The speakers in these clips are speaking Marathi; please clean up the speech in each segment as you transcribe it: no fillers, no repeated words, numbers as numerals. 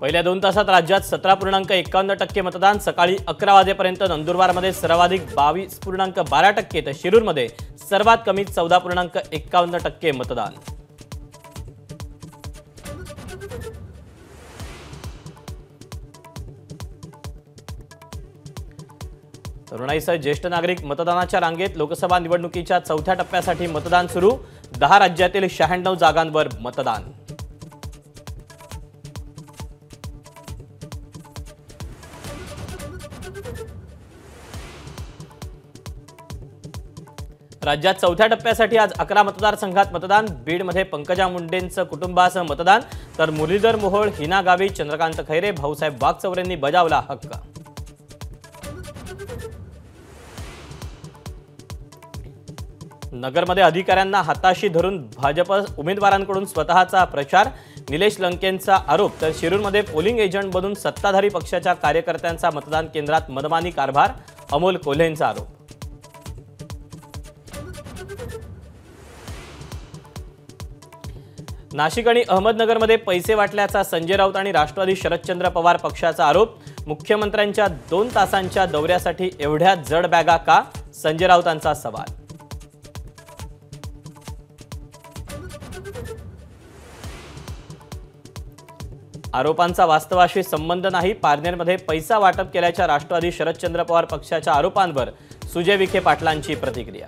पहिल्या 2 तासात राज्यात 17.51% मतदान। सकाळी 11 वाजेपर्यंत नंदुरबारमध्ये सर्वाधिक 22.12% तर शिरूरमध्ये सर्वात कमी 14.51% मतदान। तरुणाईसह ज्येष्ठ नागरिक मतदानाच्या रांगेत। लोकसभा निवडणुकीच्या 4थ्या टप्प्यासाठी मतदान सुरू। 10 राज्यातील 96 जागांवर मतदान। राज्यात 4थ्या टप्प्यासाठी आज 11 मतदारसंघात मतदान। बीडमध्ये पंकजा मुंडेंचं कुटुंबासह मतदान, तर मुरलीधर मोहोळ, हिना गावी, चंद्रकांत खैरे, भाऊसाहेब वागचौरेंनी बजावला हक्क। नगरमध्ये अधिकाऱ्यांना हाताशी धरून भाजप उमेदवारांकडून स्वतःचा प्रचार। निलेश लंकेंचा आरोप, तर शिरूरमध्ये पोलिंग एजंट बनून सत्ताधारी पक्षाच्या कार्यकर्त्यांचा मतदान केंद्रात मनमानी कारभार। अमोल कोल्हेंचा आरोप। नाशिक आणि अहमदनगरमध्ये पैसे वाटल्याचा संजय राऊत आणि राष्ट्रवादी शरदचंद्र पवार पक्षाचा आरोप। मुख्यमंत्र्यांच्या 2 तासांच्या दौऱ्यासाठी एवढ्या जड बॅगा का? संजय राऊतांचा सवाल। आरोपांचा वास्तवाशी संबंध नाही। पारनेरमध्ये पैसा वाटप केल्याच्या राष्ट्रवादी शरदचंद्र पवार पक्षाच्या आरोपांवर सुजय विखे पाटलांची प्रतिक्रिया।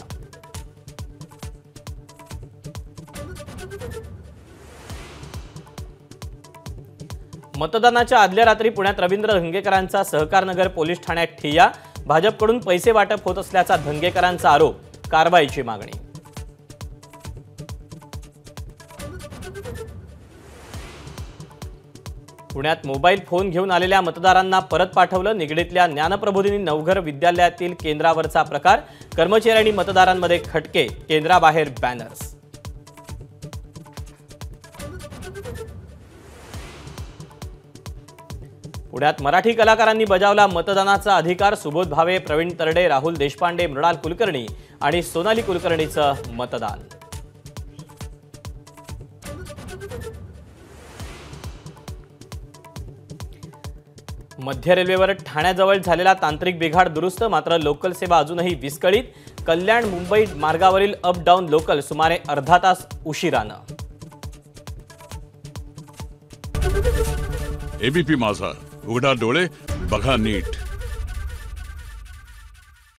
मतदानाच्या आदल्या रात्री पुण्यात रवींद्र धंगेकरांचा सहकारनगर पोलीस ठाण्यात ठिय्या। भाजपकडून पैसे वाटप होत असल्याचा धंगेकरांचा आरोप। कारवाईची मागणी। पुण्यात मोबाईल फोन घेऊन आलेल्या मतदारांना परत पाठवलं। निगडीतल्या ज्ञानप्रबोधिनी नवघर विद्यालयातील केंद्रावरचा प्रकार। कर्मचारी आणि मतदारांमध्ये खटके, केंद्राबाहेर बॅनर्स। पुण्यात मराठी कलाकारांनी बजावला मतदानाचा अधिकार। सुबोध भावे, प्रवीण तरडे, राहुल देशपांडे, मृणाल कुलकर्णी आणि सोनाली कुलकर्णीचं मतदान। मध्य रेल्वेवर ठाण्याजवळ झालेला तांत्रिक बिघाड दुरुस्त, मात्र लोकल सेवा अजूनही विस्कळीत। कल्याण मुंबई मार्गावरील अप डाऊन लोकल सुमारे अर्धा तास उशिरानं। एबीपी माझा, उघडा डोळे बघा नीट।